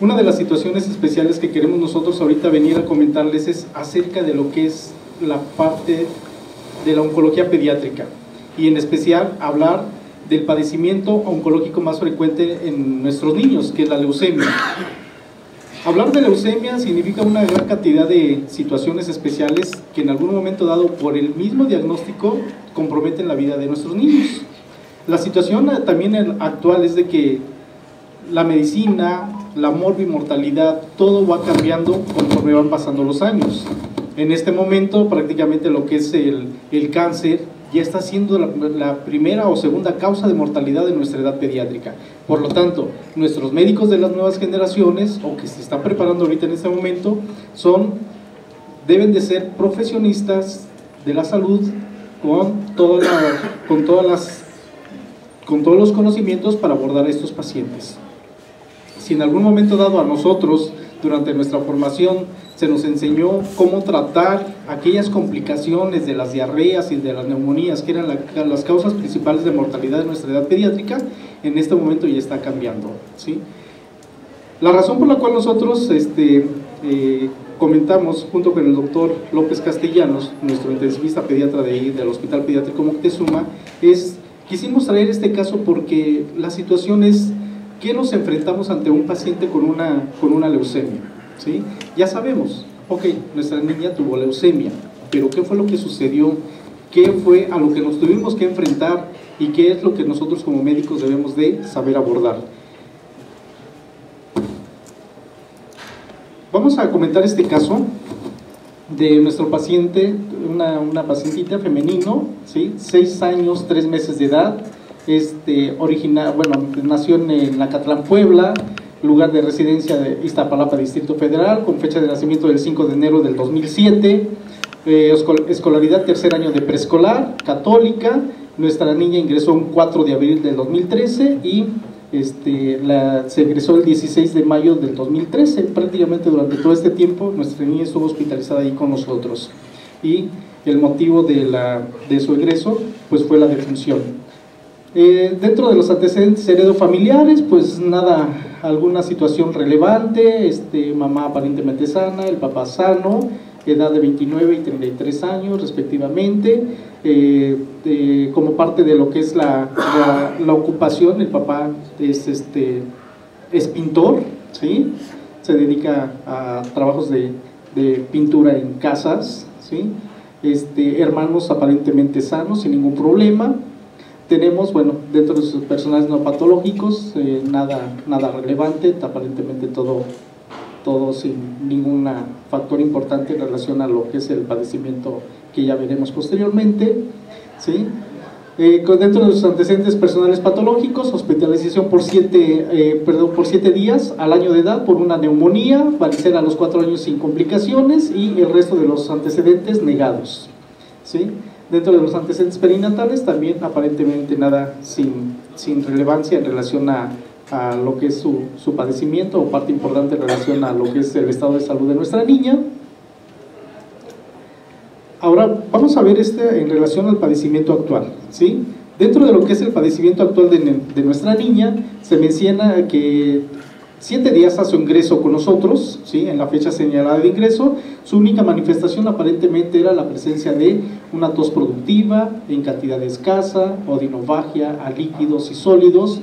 Una de las situaciones especiales que queremos nosotros ahorita venir a comentarles es acerca de lo que es la parte de la oncología pediátrica y en especial hablar del padecimiento oncológico más frecuente en nuestros niños, que es la leucemia. Hablar de leucemia significa una gran cantidad de situaciones especiales que en algún momento dado por el mismo diagnóstico comprometen la vida de nuestros niños. La situación también actual es de que la medicina, la morbimortalidad, todo va cambiando conforme van pasando los años. En este momento prácticamente lo que es el cáncer ya está siendo la primera o segunda causa de mortalidad de nuestra edad pediátrica. Por lo tanto, nuestros médicos de las nuevas generaciones, o que se están preparando ahorita en este momento, deben de ser profesionistas de la salud con todos los conocimientos para abordar a estos pacientes. Si en algún momento dado a nosotros, durante nuestra formación, se nos enseñó cómo tratar aquellas complicaciones de las diarreas y de las neumonías, que eran las causas principales de mortalidad de nuestra edad pediátrica, en este momento ya está cambiando, ¿sí? La razón por la cual nosotros comentamos, junto con el doctor López Castellanos, nuestro intensivista pediatra del Hospital Pediátrico Moctezuma, quisimos traer este caso porque la situación es que nos enfrentamos ante un paciente con una leucemia, ¿sí? Ya sabemos, ok, nuestra niña tuvo leucemia, pero ¿qué fue lo que sucedió? ¿Qué fue a lo que nos tuvimos que enfrentar? ¿Y qué es lo que nosotros como médicos debemos de saber abordar? Vamos a comentar este caso de nuestro paciente, una pacientita femenino, ¿sí? 6 años, 3 meses de edad, nació en Acatlán, Puebla, lugar de residencia de Iztapalapa, Distrito Federal, con fecha de nacimiento del 5 de enero del 2007, escolaridad 3er año de preescolar, católica. Nuestra niña ingresó un 4 de abril del 2013 y se egresó el 16 de mayo del 2013. Prácticamente durante todo este tiempo nuestra niña estuvo hospitalizada ahí con nosotros y el motivo de su egreso pues fue la defunción. Dentro de los antecedentes heredofamiliares, pues nada, alguna situación relevante, mamá aparentemente sana, el papá sano, edad de 29 y 33 años respectivamente. Como parte de lo que es la ocupación, el papá es pintor, ¿sí? Se dedica a trabajos de pintura en casas, ¿sí? Hermanos aparentemente sanos, sin ningún problema. Tenemos, bueno, dentro de sus personales no patológicos, nada relevante, aparentemente todo sin ningún factor importante en relación a lo que es el padecimiento que ya veremos posteriormente, ¿sí? Dentro de sus antecedentes personales patológicos, hospitalización por 7 días al año de edad por una neumonía, varicela a los 4 años sin complicaciones y el resto de los antecedentes negados, ¿sí? Dentro de los antecedentes perinatales también aparentemente nada sin relevancia en relación a lo que es su padecimiento o parte importante en relación a lo que es el estado de salud de nuestra niña. Ahora vamos a ver en relación al padecimiento actual, ¿sí? Dentro de lo que es el padecimiento actual de nuestra niña se menciona que 7 días a su ingreso con nosotros, ¿sí? En la fecha señalada de ingreso, su única manifestación aparentemente era la presencia de una tos productiva en cantidad escasa, odinofagia a líquidos y sólidos,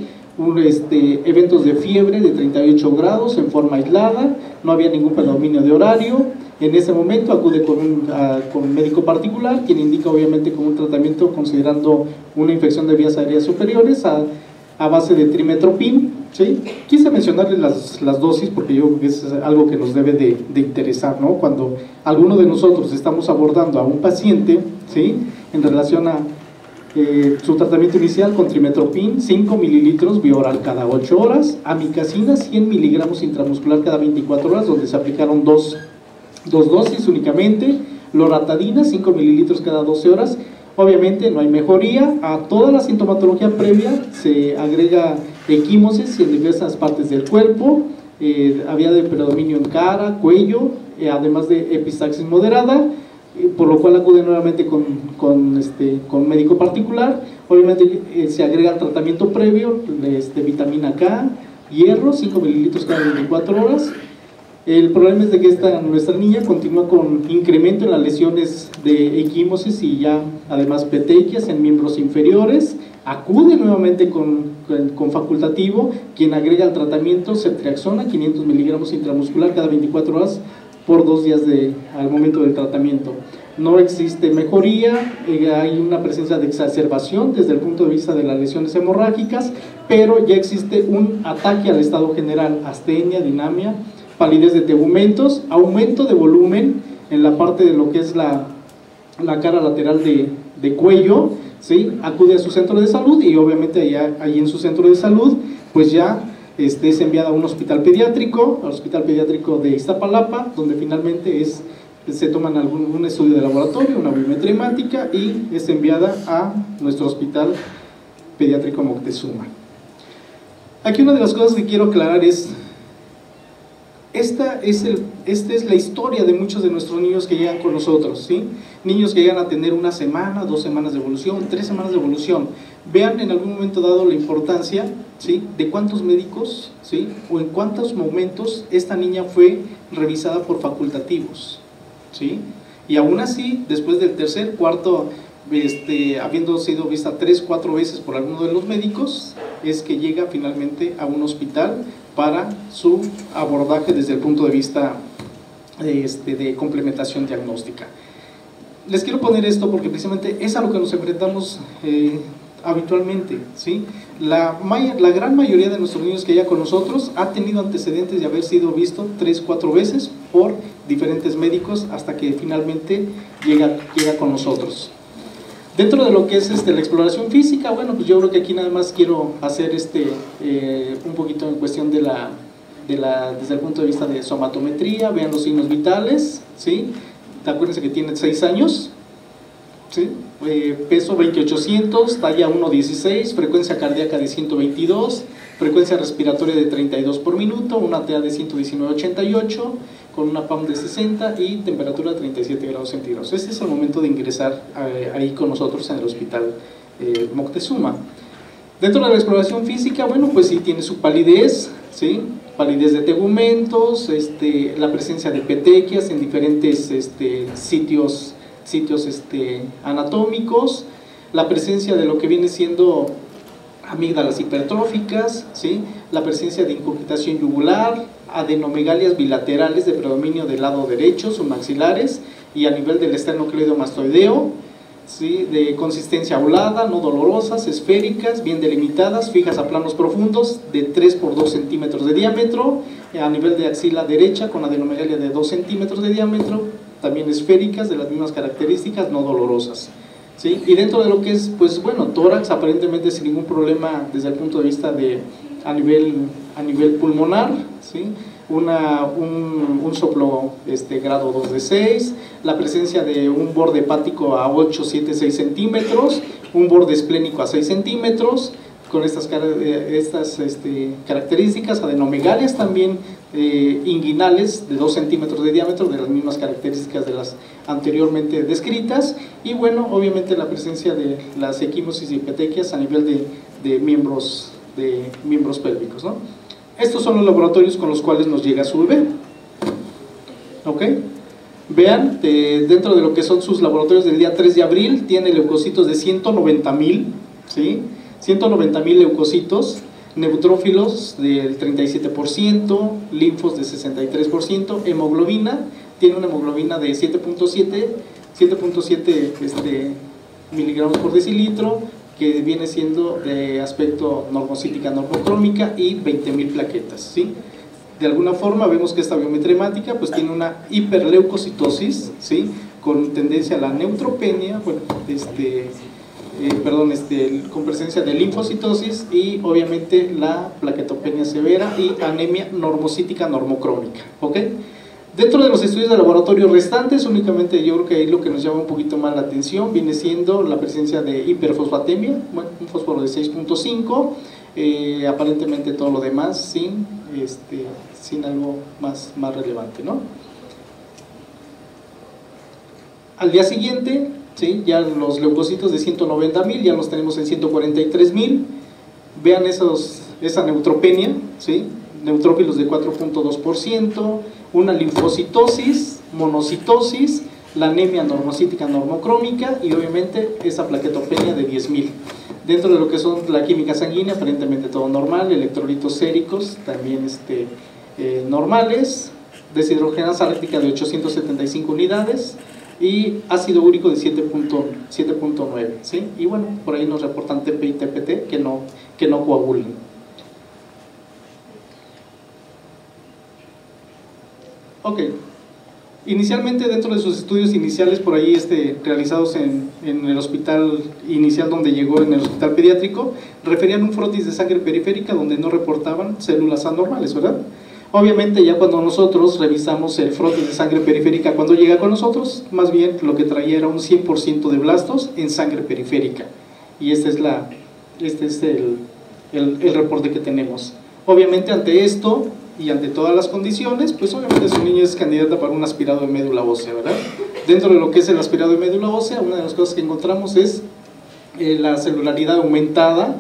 eventos de fiebre de 38 grados en forma aislada, no había ningún predominio de horario. En ese momento acude con un médico particular, quien indica obviamente como un tratamiento considerando una infección de vías aéreas superiores a base de trimetoprim, ¿sí? Quise mencionarles las dosis porque yo creo que es algo que nos debe de interesar, ¿no? Cuando alguno de nosotros estamos abordando a un paciente, ¿sí? En relación a su tratamiento inicial con trimetoprim, 5 mililitros vía oral cada 8 horas, amicacina 100 miligramos intramuscular cada 24 horas, donde se aplicaron dos dosis únicamente, loratadina 5 mililitros cada 12 horas. Obviamente no hay mejoría, a toda la sintomatología previa se agrega equimosis en diversas partes del cuerpo, había de predominio en cara, cuello, además de epistaxis moderada, por lo cual acude nuevamente con médico particular. Obviamente se agrega el tratamiento previo, vitamina K, hierro, 5 mililitros cada 24 horas. El problema es de que nuestra niña continúa con incremento en las lesiones de equimosis y ya además petequias en miembros inferiores. Acude nuevamente con facultativo, quien agrega al tratamiento ceftriaxona, 500 miligramos intramuscular cada 24 horas por 2 días al momento del tratamiento. No existe mejoría, hay una presencia de exacerbación desde el punto de vista de las lesiones hemorrágicas, pero ya existe un ataque al estado general, astenia, dinamia, palidez de tegumentos, aumento de volumen en la parte de lo que es la cara lateral de cuello, ¿sí? Acude a su centro de salud y obviamente ahí en su centro de salud pues ya es enviada a un hospital pediátrico, al Hospital Pediátrico de Iztapalapa, donde finalmente se toman un estudio de laboratorio, una biometría hemática y es enviada a nuestro Hospital Pediátrico Moctezuma. Aquí una de las cosas que quiero aclarar es, esta es la historia de muchos de nuestros niños que llegan con nosotros, ¿sí? Niños que llegan a tener 1 semana, 2 semanas de evolución, 3 semanas de evolución. Vean en algún momento dado la importancia, ¿sí?, de cuántos médicos, ¿sí?, o en cuántos momentos esta niña fue revisada por facultativos, ¿sí? Y aún así, después del tercer, cuarto, habiendo sido vista 3, 4 veces por alguno de los médicos, es que llega finalmente a un hospital para su abordaje desde el punto de vista de complementación diagnóstica. Les quiero poner esto porque precisamente es a lo que nos enfrentamos habitualmente, ¿sí? La gran mayoría de nuestros niños que llega con nosotros ha tenido antecedentes de haber sido visto 3, 4 veces por diferentes médicos hasta que finalmente llega con nosotros. Dentro de lo que es la exploración física, bueno, pues yo creo que aquí nada más quiero hacer un poquito en cuestión desde el punto de vista de somatometría. Vean los signos vitales, ¿sí? Acuérdense que tiene 6 años, ¿sí? Peso 2800, talla 1.16, frecuencia cardíaca de 122, frecuencia respiratoria de 32 por minuto, una TA de 119.88, con una PAM de 60 y temperatura de 37 grados centígrados. Este es el momento de ingresar ahí con nosotros en el Hospital Moctezuma. Dentro de la exploración física, bueno, pues sí tiene su palidez, ¿sí? Palidez de tegumentos, la presencia de petequias en diferentes sitios anatómicos, la presencia de lo que viene siendo amígdalas hipertróficas, ¿sí? La presencia de incogitación yugular, adenomegalias bilaterales de predominio del lado derecho, submaxilares, y a nivel del esternocleido mastoideo, ¿sí? De consistencia aulada, no dolorosas, esféricas, bien delimitadas, fijas a planos profundos de 3 por 2 centímetros de diámetro, a nivel de axila derecha con adenomegalia de 2 centímetros de diámetro, también esféricas de las mismas características, no dolorosas, ¿sí? Y dentro de lo que es, pues bueno, tórax aparentemente sin ningún problema desde el punto de vista a nivel pulmonar, ¿sí? Un soplo grado 2 de 6, la presencia de un borde hepático a 8, 7, 6 centímetros, un borde esplénico a 6 centímetros, con estas características, adenomegalias también inguinales de 2 centímetros de diámetro, de las mismas características de las anteriormente descritas, y bueno, obviamente la presencia de las equimosis y petequias a nivel de miembros pélvicos, ¿no? Estos son los laboratorios con los cuales nos llega su bebé, ¿ok? Vean, dentro de lo que son sus laboratorios del día 3 de abril, tiene leucocitos de 190,000, ¿sí? 190,000 leucocitos, neutrófilos del 37%, linfos de 63%, hemoglobina, tiene una hemoglobina de 7.7 miligramos por decilitro, que viene siendo de aspecto normocítica normocrómica y 20,000 plaquetas, ¿sí? De alguna forma vemos que esta biometría hemática pues tiene una hiperleucocitosis, ¿sí? Con tendencia a la neutropenia, bueno, con presencia de linfocitosis y obviamente la plaquetopenia severa y anemia normocítica normocrómica, ¿ok? Dentro de los estudios de laboratorio restantes, únicamente yo creo que ahí lo que nos llama un poquito más la atención viene siendo la presencia de hiperfosfatemia, bueno, un fósforo de 6.5, aparentemente todo lo demás sin algo más relevante, ¿no? Al día siguiente, ¿sí? Ya los leucocitos de 190,000 ya los tenemos en 143,000. Vean esos esa neutropenia, ¿sí? Neutrófilos de 4.2%, una linfocitosis, monocitosis, la anemia normocítica normocrómica y obviamente esa plaquetopenia de 10.000. Dentro de lo que son la química sanguínea, aparentemente todo normal, electrolitos séricos también normales, deshidrogenasa láctica de 875 unidades y ácido úrico de 7.9, ¿sí? Y bueno, por ahí nos reportan TP y TPT que no coagulan. Ok, inicialmente dentro de sus estudios iniciales por ahí realizados en el hospital inicial donde llegó, en el hospital pediátrico, referían un frotis de sangre periférica donde no reportaban células anormales, ¿verdad? Obviamente ya cuando nosotros revisamos el frotis de sangre periférica cuando llega con nosotros, más bien lo que traía era un 100% de blastos en sangre periférica y este es el reporte que tenemos. Obviamente ante esto y ante todas las condiciones, pues obviamente su niña es candidata para un aspirado de médula ósea, ¿verdad? Dentro de lo que es el aspirado de médula ósea, una de las cosas que encontramos es la celularidad aumentada.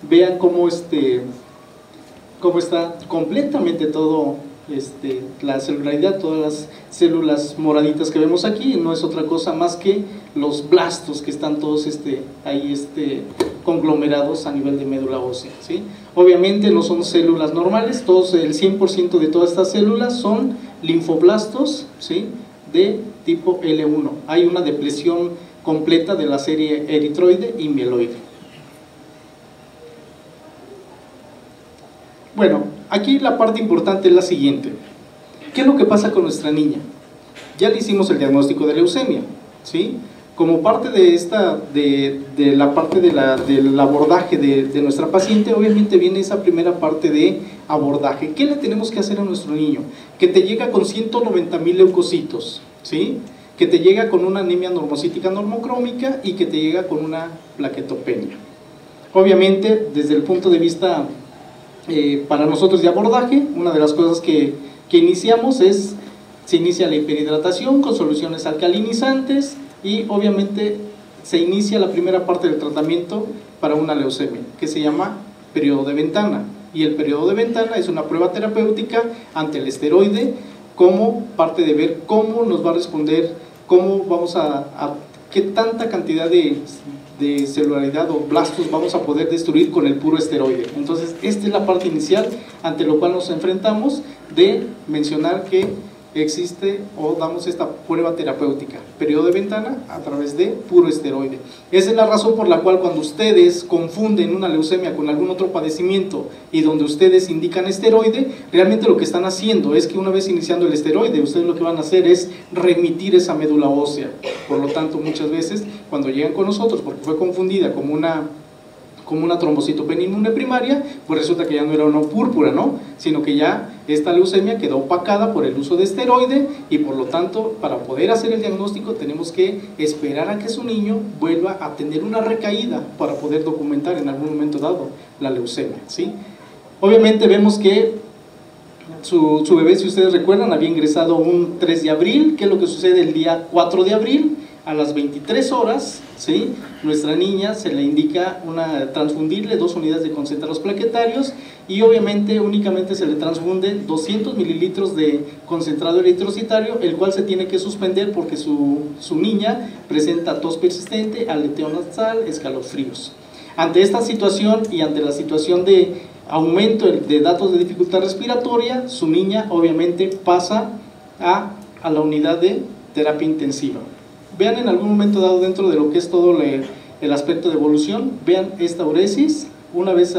Vean cómo está completamente todo, la celularidad, todas las células moraditas que vemos aquí, no es otra cosa más que los blastos que están todos ahí conglomerados a nivel de médula ósea, ¿sí? Obviamente no son células normales, el 100% de todas estas células son linfoblastos, ¿sí? De tipo L1. Hay una depresión completa de la serie eritroide y mieloide. Bueno, aquí la parte importante es la siguiente. ¿Qué es lo que pasa con nuestra niña? Ya le hicimos el diagnóstico de leucemia, ¿sí? Como parte del abordaje de nuestra paciente, obviamente viene esa primera parte de abordaje. ¿Qué le tenemos que hacer a nuestro niño? Que te llega con 190.000 leucocitos, ¿sí? Que te llega con una anemia normocítica normocrómica y que te llega con una plaquetopenia. Obviamente, desde el punto de vista para nosotros de abordaje, una de las cosas que iniciamos se inicia la hiperhidratación con soluciones alcalinizantes y obviamente se inicia la primera parte del tratamiento para una leucemia, que se llama periodo de ventana. Y el periodo de ventana es una prueba terapéutica ante el esteroide como parte de ver cómo nos va a responder, cómo vamos qué tanta cantidad de celularidad o blastos vamos a poder destruir con el puro esteroide. Entonces esta es la parte inicial ante lo cual nos enfrentamos de mencionar que existe o damos esta prueba terapéutica, periodo de ventana a través de puro esteroide. Esa es la razón por la cual cuando ustedes confunden una leucemia con algún otro padecimiento y donde ustedes indican esteroide, realmente lo que están haciendo es que una vez iniciando el esteroide, ustedes lo que van a hacer es remitir esa médula ósea. Por lo tanto, muchas veces cuando llegan con nosotros porque fue confundida como una trombocitopenia inmune primaria, pues resulta que ya no era una púrpura, ¿no? Sino que ya esta leucemia quedó opacada por el uso de esteroide y por lo tanto, para poder hacer el diagnóstico tenemos que esperar a que su niño vuelva a tener una recaída para poder documentar en algún momento dado la leucemia, ¿sí? Obviamente vemos que su bebé, si ustedes recuerdan, había ingresado un 3 de abril, ¿qué es lo que sucede el día 4 de abril? A las 23 horas, ¿sí? Nuestra niña se le indica transfundirle 2 unidades de concentrados plaquetarios y obviamente únicamente se le transfunde 200 mililitros de concentrado eritrocitario, el cual se tiene que suspender porque su niña presenta tos persistente, aleteo nasal, escalofríos. Ante esta situación y ante la situación de aumento de datos de dificultad respiratoria, su niña obviamente pasa a la unidad de terapia intensiva. Vean en algún momento dado dentro de lo que es todo el aspecto de evolución, vean esta uresis, una vez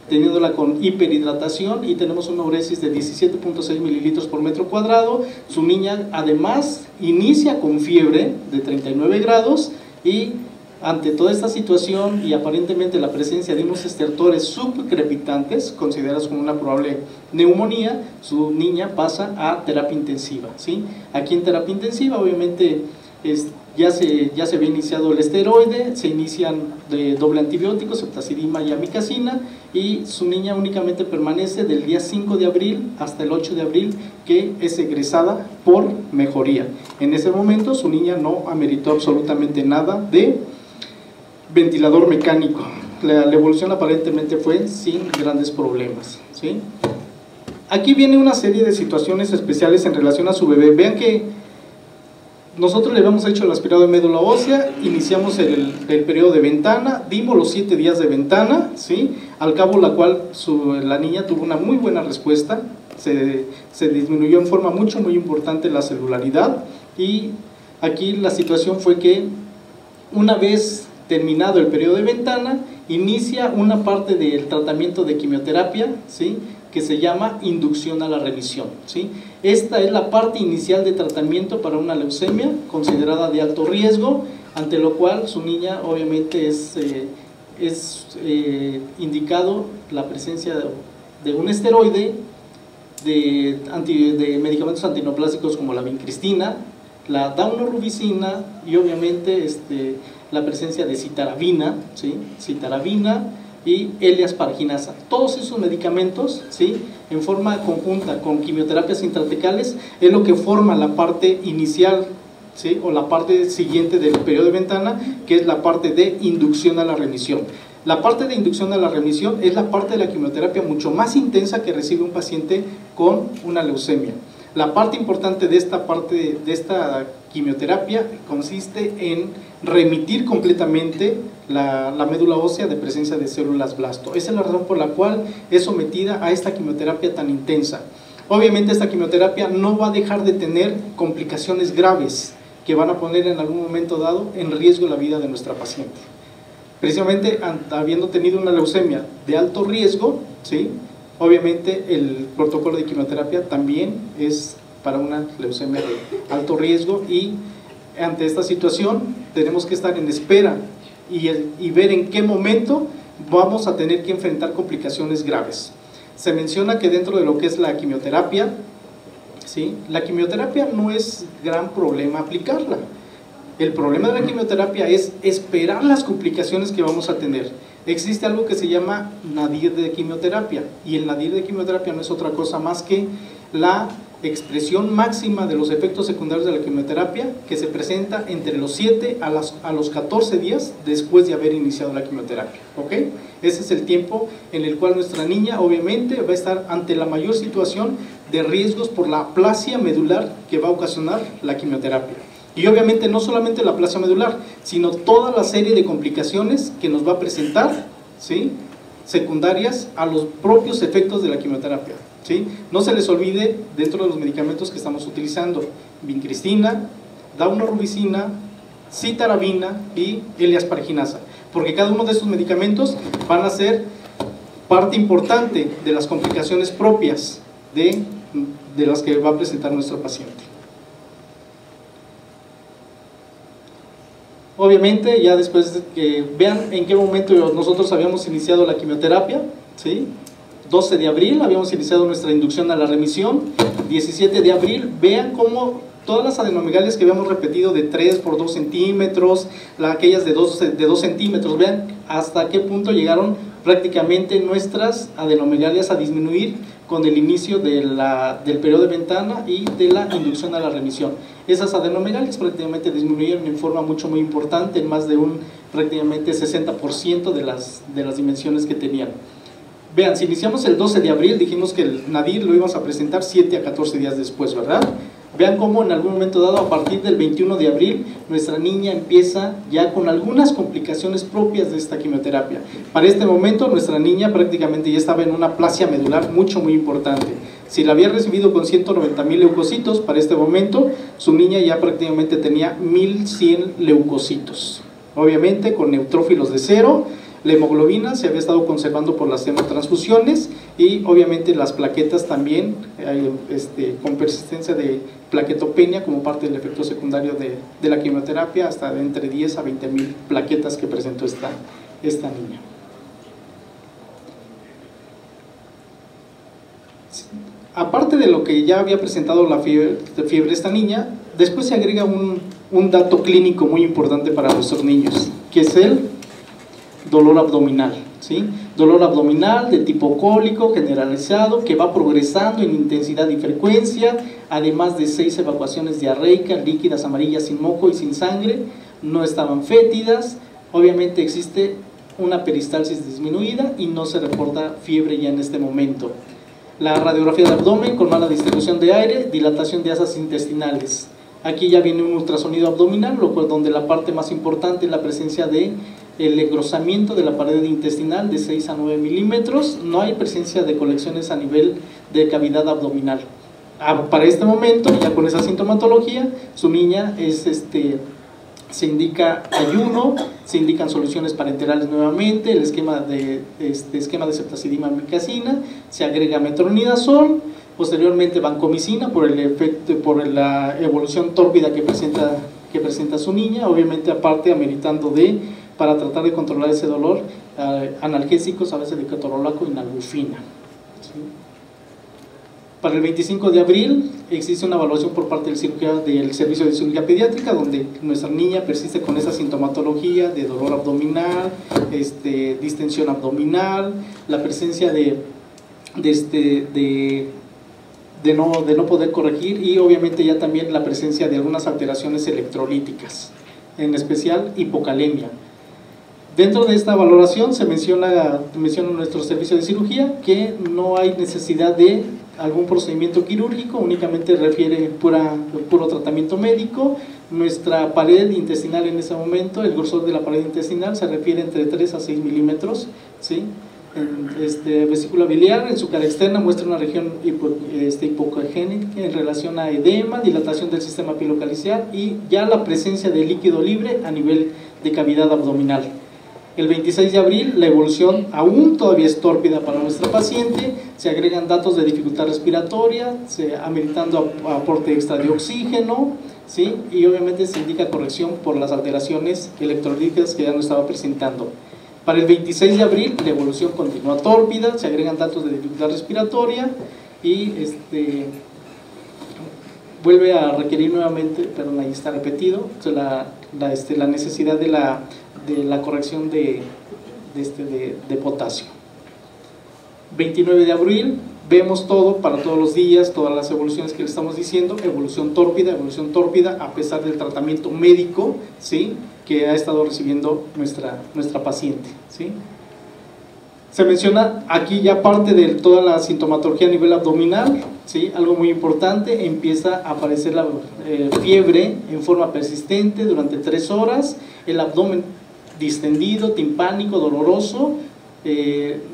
teniéndola con hiperhidratación y tenemos una uresis de 17.6 mililitros por metro cuadrado, su niña además inicia con fiebre de 39 grados y ante toda esta situación y aparentemente la presencia de unos estertores subcrepitantes, considerados como una probable neumonía, su niña pasa a terapia intensiva, ¿sí? Aquí en terapia intensiva obviamente ya se había iniciado el esteroide, se inician de doble antibiótico, ceftazidima y amikacina, y su niña únicamente permanece del día 5 de abril hasta el 8 de abril, que es egresada por mejoría. En ese momento su niña no ameritó absolutamente nada de ventilador mecánico, la evolución aparentemente fue sin grandes problemas, ¿sí? Aquí viene una serie de situaciones especiales en relación a su bebé. Vean que nosotros le habíamos hecho el aspirado de médula ósea, iniciamos el periodo de ventana, dimos los 7 días de ventana, ¿sí? Al cabo la cual la niña tuvo una muy buena respuesta, se disminuyó en forma muy importante la celularidad, y aquí la situación fue que una vez terminado el periodo de ventana, inicia una parte del tratamiento de quimioterapia, ¿sí? Que se llama inducción a la remisión, ¿sí? Esta es la parte inicial de tratamiento para una leucemia considerada de alto riesgo, ante lo cual su niña obviamente es indicado la presencia de un esteroide, de medicamentos antineoplásicos como la vincristina, la daunorubicina y obviamente la presencia de citarabina, ¿sí? Citarabina y L-asparginasa. Todos esos medicamentos, ¿sí? En forma conjunta con quimioterapias intratecales es lo que forma la parte inicial, ¿sí? O la parte siguiente del periodo de ventana, que es la parte de inducción a la remisión. La parte de inducción a la remisión es la parte de la quimioterapia mucho más intensa que recibe un paciente con una leucemia. La parte importante de esta quimioterapia consiste en remitir completamente la médula ósea de presencia de células blasto. Esa es la razón por la cual es sometida a esta quimioterapia tan intensa. Obviamente esta quimioterapia no va a dejar de tener complicaciones graves que van a poner en algún momento dado en riesgo la vida de nuestra paciente. Precisamente habiendo tenido una leucemia de alto riesgo, ¿sí? Obviamente el protocolo de quimioterapia también es para una leucemia de alto riesgo, y ante esta situación tenemos que estar en espera y ver en qué momento vamos a tener que enfrentar complicaciones graves. Se menciona que dentro de lo que es la quimioterapia, ¿sí? La quimioterapia no es gran problema aplicarla. El problema de la quimioterapia es esperar las complicaciones que vamos a tener. Existe algo que se llama nadir de quimioterapia, y el nadir de quimioterapia no es otra cosa más que la expresión máxima de los efectos secundarios de la quimioterapia, que se presenta entre los 7 a los 14 días después de haber iniciado la quimioterapia, ¿ok? Ese es el tiempo en el cual nuestra niña obviamente va a estar ante la mayor situación de riesgos por la aplasia medular que va a ocasionar la quimioterapia. Y obviamente no solamente la aplasia medular, sino toda la serie de complicaciones que nos va a presentar, ¿sí? Secundarias a los propios efectos de la quimioterapia, ¿sí? No se les olvide dentro de los medicamentos que estamos utilizando: vincristina, daunorubicina, citarabina y L-asparginasa, porque cada uno de estos medicamentos van a ser parte importante de las complicaciones propias de las que va a presentar nuestro paciente. Obviamente, ya después de que vean en qué momento nosotros habíamos iniciado la quimioterapia, ¿sí? 12 de abril habíamos iniciado nuestra inducción a la remisión. 17 de abril, vean cómo todas las adenomegalias que habíamos repetido de 3 por 2 centímetros, aquellas de 2 centímetros, vean hasta qué punto llegaron prácticamente nuestras adenomegalias a disminuir con el inicio del periodo de ventana y de la inducción a la remisión. Esas adenomegalias prácticamente disminuyeron en forma muy importante, en más de un prácticamente 60% de las dimensiones que tenían. Vean, si iniciamos el 12 de abril, dijimos que el nadir lo íbamos a presentar 7 a 14 días después, ¿verdad? Vean cómo en algún momento dado, a partir del 21 de abril, nuestra niña empieza ya con algunas complicaciones propias de esta quimioterapia. Para este momento, nuestra niña prácticamente ya estaba en una aplasia medular muy importante. Si la había recibido con 190,000 leucocitos, para este momento, su niña ya prácticamente tenía 1,100 leucocitos. Obviamente con neutrófilos de 0, la hemoglobina se había estado conservando por las hemotransfusiones, y obviamente las plaquetas también, con persistencia de plaquetopenia como parte del efecto secundario de la quimioterapia, hasta de entre 10 a 20,000 plaquetas que presentó esta niña. Aparte de lo que ya había presentado la fiebre esta niña, después se agrega un dato clínico muy importante para nuestros niños, que es el dolor abdominal, ¿sí? Dolor abdominal de tipo cólico generalizado que va progresando en intensidad y frecuencia, además de 6 evacuaciones diarreicas, líquidas, amarillas, sin moco y sin sangre, no estaban fétidas. Obviamente existe una peristalsis disminuida y no se reporta fiebre ya en este momento. La radiografía de abdomen con mala distribución de aire, dilatación de asas intestinales. Aquí ya viene un ultrasonido abdominal, lo cual donde la parte más importante es la presencia de el engrosamiento de la pared intestinal de 6 a 9 milímetros. No hay presencia de colecciones a nivel de cavidad abdominal. Para este momento, ya con esa sintomatología, su niña se indica ayuno, se indican soluciones parenterales nuevamente, el esquema de ceftazidima amicacina, se agrega metronidazol, posteriormente vancomicina por el efecto, por la evolución tórpida que presenta su niña, obviamente aparte ameritando para tratar de controlar ese dolor, analgésicos a veces de ketorolaco y nalbufina. ¿Sí? Para el 25 de abril existe una evaluación por parte del Servicio de Cirugía Pediátrica, donde nuestra niña persiste con esa sintomatología de dolor abdominal, distensión abdominal, la presencia de no poder corregir y obviamente ya también la presencia de algunas alteraciones electrolíticas, en especial hipocalemia. Dentro de esta valoración se menciona nuestro servicio de cirugía que no hay necesidad de algún procedimiento quirúrgico, únicamente refiere puro tratamiento médico. Nuestra pared intestinal en ese momento, el grosor de la pared intestinal se refiere entre 3 a 6 milímetros, ¿sí? Vesícula biliar en su cara externa muestra una región hipocagénica en relación a edema, dilatación del sistema pilocaliciar y ya la presencia de líquido libre a nivel de cavidad abdominal. El 26 de abril la evolución aún todavía es tórpida para nuestra paciente, se agregan datos de dificultad respiratoria, ameritando aporte extra de oxígeno, ¿sí? Y obviamente se indica corrección por las alteraciones electrolíticas que ya nos estaba presentando. Para el 26 de abril la evolución continúa tórpida, se agregan datos de dificultad respiratoria y vuelve a requerir nuevamente, perdón, ahí está repetido, la necesidad de la corrección de potasio. 29 de abril, vemos todo para todos los días, todas las evoluciones que le estamos diciendo, evolución tórpida, a pesar del tratamiento médico, ¿sí?, que ha estado recibiendo nuestra paciente, ¿sí? Se menciona aquí ya parte de toda la sintomatología a nivel abdominal, ¿sí? Algo muy importante, empieza a aparecer la fiebre en forma persistente durante 3 horas, el abdomen distendido, timpánico, doloroso,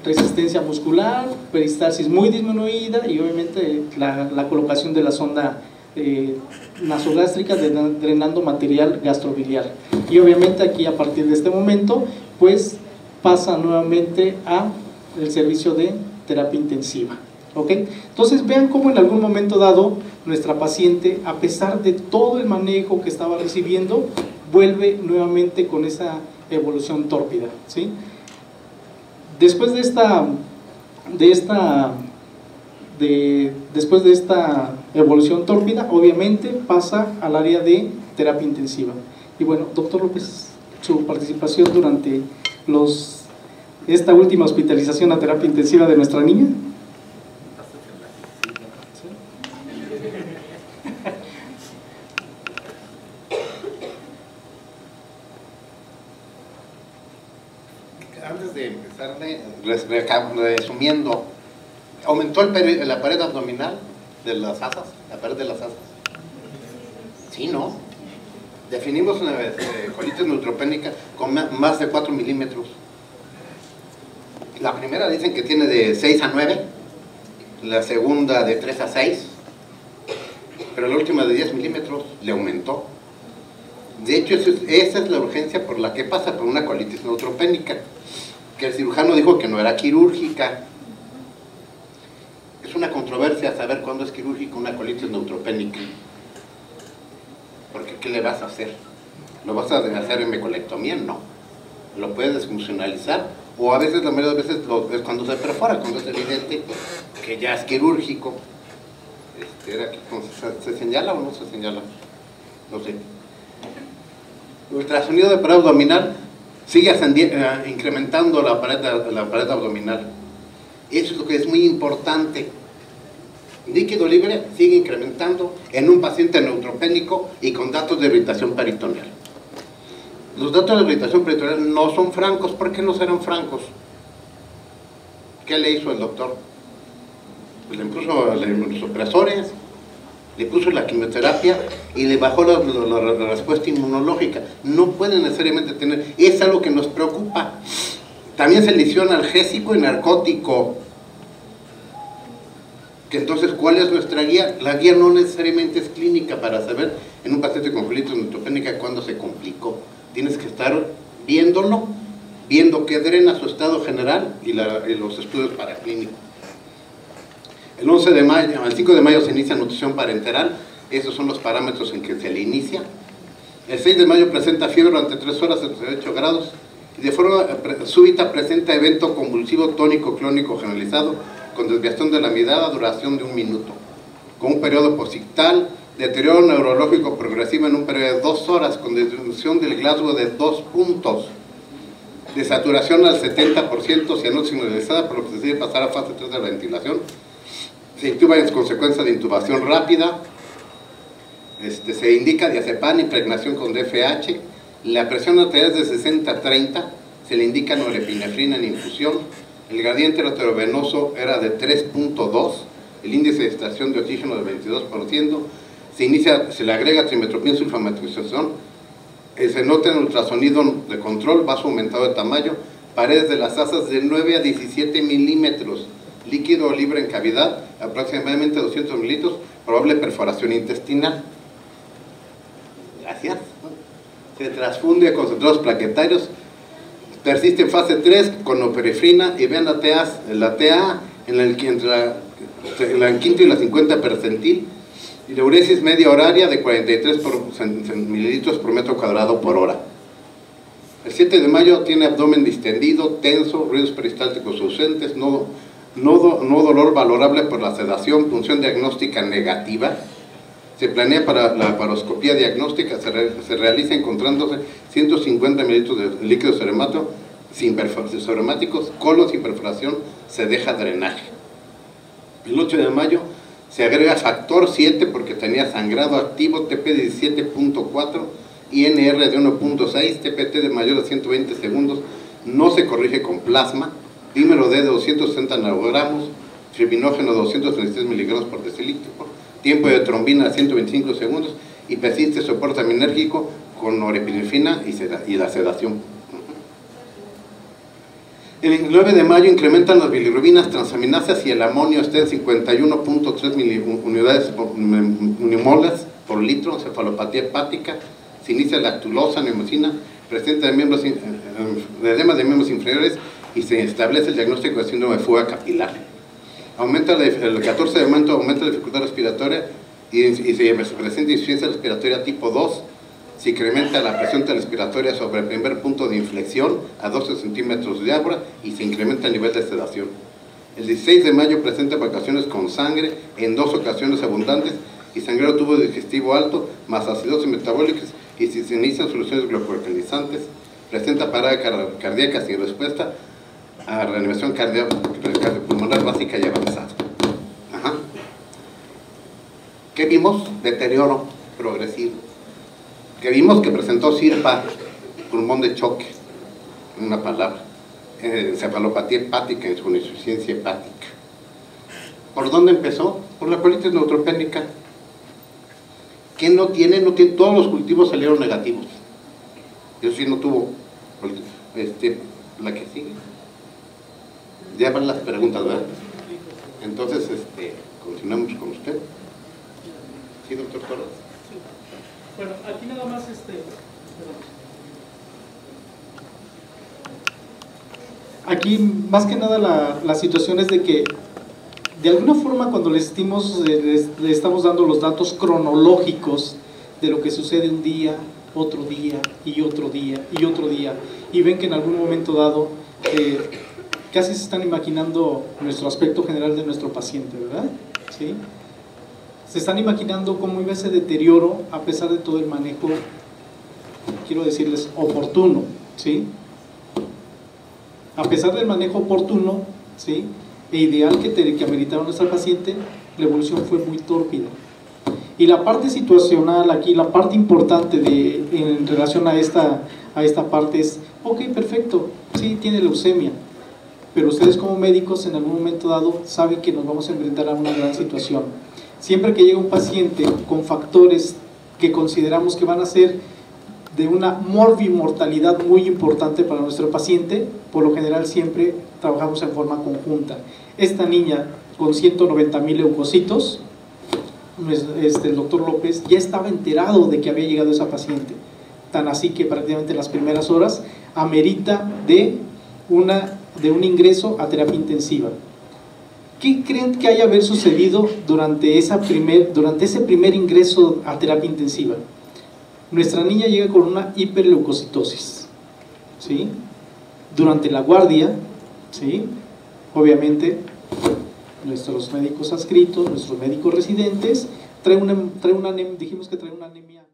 resistencia muscular, peristalsis muy disminuida y obviamente la colocación de la sonda nasogástrica drenando material gastrobiliar. Y obviamente aquí a partir de este momento pues pasa nuevamente a el servicio de terapia intensiva. ¿Ok? Entonces vean cómo en algún momento dado nuestra paciente, a pesar de todo el manejo que estaba recibiendo, vuelve nuevamente con esa evolución tórpida, ¿sí? Después de esta evolución tórpida, obviamente pasa al área de terapia intensiva. Y bueno, doctor López, su participación durante esta última hospitalización a terapia intensiva de nuestra niña. Antes de empezar, resumiendo, ¿aumentó la pared abdominal de las asas? ¿La pared de las asas? Sí, ¿no? Definimos una colitis neutropénica con más de 4 milímetros. La primera dicen que tiene de 6 a 9, la segunda de 3 a 6, pero la última de 10 milímetros le aumentó. De hecho, esa es la urgencia por la que pasa por una colitis neutropénica, que el cirujano dijo que no era quirúrgica. Es una controversia saber cuándo es quirúrgica una colitis neutropénica, porque ¿qué le vas a hacer? ¿Lo vas a hacer en mecolectomía? No. Lo puedes desfuncionalizar, o a veces, la mayoría de veces, es cuando se perfora, cuando es evidente que ya es quirúrgico. ¿Se señala o no se señala? No sé. Ultrasonido de pared abdominal sigue incrementando la pared abdominal. Eso es lo que es muy importante. Líquido libre sigue incrementando en un paciente neutropénico y con datos de irritación peritoneal. Los datos de rehabilitación peritoneal no son francos. ¿Por qué no serán francos? ¿Qué le hizo el doctor? Pues le puso los opresores, le puso la quimioterapia y le bajó la respuesta inmunológica. No pueden necesariamente tener, es algo que nos preocupa. También se le hizo analgésico y narcótico. Que entonces, ¿cuál es nuestra guía? La guía no necesariamente es clínica para saber en un paciente con colitis neutropénica cuándo se complicó. Tienes que estar viéndolo, viendo qué drena su estado general y los estudios paraclínicos. El 5 de mayo se inicia nutrición parenteral. Esos son los parámetros en que se le inicia. El 6 de mayo presenta fiebre durante 3 horas a 38 grados y de forma súbita presenta evento convulsivo tónico clónico generalizado con desviación de la mirada, duración de 1 minuto, con un periodo posictal, deterioro neurológico progresivo en un periodo de 2 horas, con disminución del Glasgow de 2 puntos, de saturación al 70%, cianosis generalizada, por lo que se decide pasar a fase 3 de la ventilación. Se intuba en consecuencia de intubación rápida. Se indica diazepam, impregnación con DFH. La presión arterial es de 60-30, se le indica norepinefrina en infusión. El gradiente arteriovenoso era de 3.2, el índice de extracción de oxígeno de 22%, se le agrega trimetoprim sulfametoxazón, se nota en ultrasonido de control, vaso aumentado de tamaño, paredes de las asas de 9 a 17 milímetros, líquido libre en cavidad, aproximadamente 200 mililitros, probable perforación intestinal. Gracias. Se transfunde a concentrados plaquetarios, persiste en fase 3 con norepinefrina y vean la TA en la quinta y la 50 percentil, y la uresis media horaria de 43 mililitros por metro cuadrado por hora. El 7 de mayo tiene abdomen distendido, tenso, ruidos peristálticos ausentes, no dolor valorable por la sedación, punción diagnóstica negativa. Se planea para la laparoscopía diagnóstica, se realiza encontrándose 150 mililitros de líquido ceremáticos, colon sin perforación, se deja drenaje. El 8 de mayo se agrega factor 7 porque tenía sangrado activo, TP de 17.4, INR de 1.6, TPT de mayor a 120 segundos, no se corrige con plasma, dímero D de 260 nanogramos, fibrinógeno 236 miligramos por decilitro, tiempo de trombina 125 segundos y persiste soporte aminérgico con norepinefrina y la sedación. El 9 de mayo incrementan las bilirrubinas transaminasas y el amonio está en 51.3 unidades unimoles por litro, encefalopatía hepática, se inicia lactulosa, neumocina, presenta edema de miembros inferiores y se establece el diagnóstico de síndrome de fuga capilar. El 14 de mayo aumenta la dificultad respiratoria y se presenta insuficiencia respiratoria tipo 2, se incrementa la presión respiratoria sobre el primer punto de inflexión a 12 centímetros de agua y se incrementa el nivel de sedación. El 16 de mayo presenta evacuaciones con sangre en 2 ocasiones abundantes y sangrado tubo digestivo alto, más acidosis metabólica y se inician soluciones glucoalcanizantes, presenta parada cardíaca sin respuesta a reanimación cardiopulmonar básica y avanzada. ¿Qué vimos? Deterioro progresivo. Que vimos que presentó CIRPA, pulmón de choque, en una palabra, encefalopatía hepática, en su insuficiencia hepática. ¿Por dónde empezó? Por la colitis neutropénica. ¿Qué no tiene? No tiene, todos los cultivos salieron negativos. Eso sí no tuvo. La que sigue. Ya van las preguntas, ¿verdad? Entonces, continuamos con usted. ¿Sí, doctor Torres? Bueno, aquí nada más aquí más que nada la situación es de que de alguna forma cuando le estamos dando los datos cronológicos de lo que sucede un día, otro día y otro día y otro día, y ven que en algún momento dado casi se están imaginando nuestro aspecto general de nuestro paciente, ¿verdad? ¿Sí? Se están imaginando cómo iba ese deterioro a pesar de todo el manejo, quiero decirles, oportuno, ¿sí? A pesar del manejo oportuno, ¿sí? E ideal que ameritaba nuestra paciente, la evolución fue muy tórpida. Y la parte situacional aquí, la parte importante en relación a a esta parte es, ok, perfecto, sí, tiene leucemia, pero ustedes como médicos en algún momento dado saben que nos vamos a enfrentar a una gran situación. Siempre que llega un paciente con factores que consideramos que van a ser de una morbimortalidad muy importante para nuestro paciente, por lo general siempre trabajamos en forma conjunta. Esta niña con 190,000 leucocitos, el doctor López ya estaba enterado de que había llegado esa paciente, tan así que prácticamente en las primeras horas amerita de un ingreso a terapia intensiva. ¿Qué creen que haya haber sucedido durante ese primer ingreso a terapia intensiva? Nuestra niña llega con una hiperleucocitosis, ¿sí? Durante la guardia, ¿sí? Obviamente nuestros médicos adscritos, nuestros médicos residentes, dijimos que trae una anemia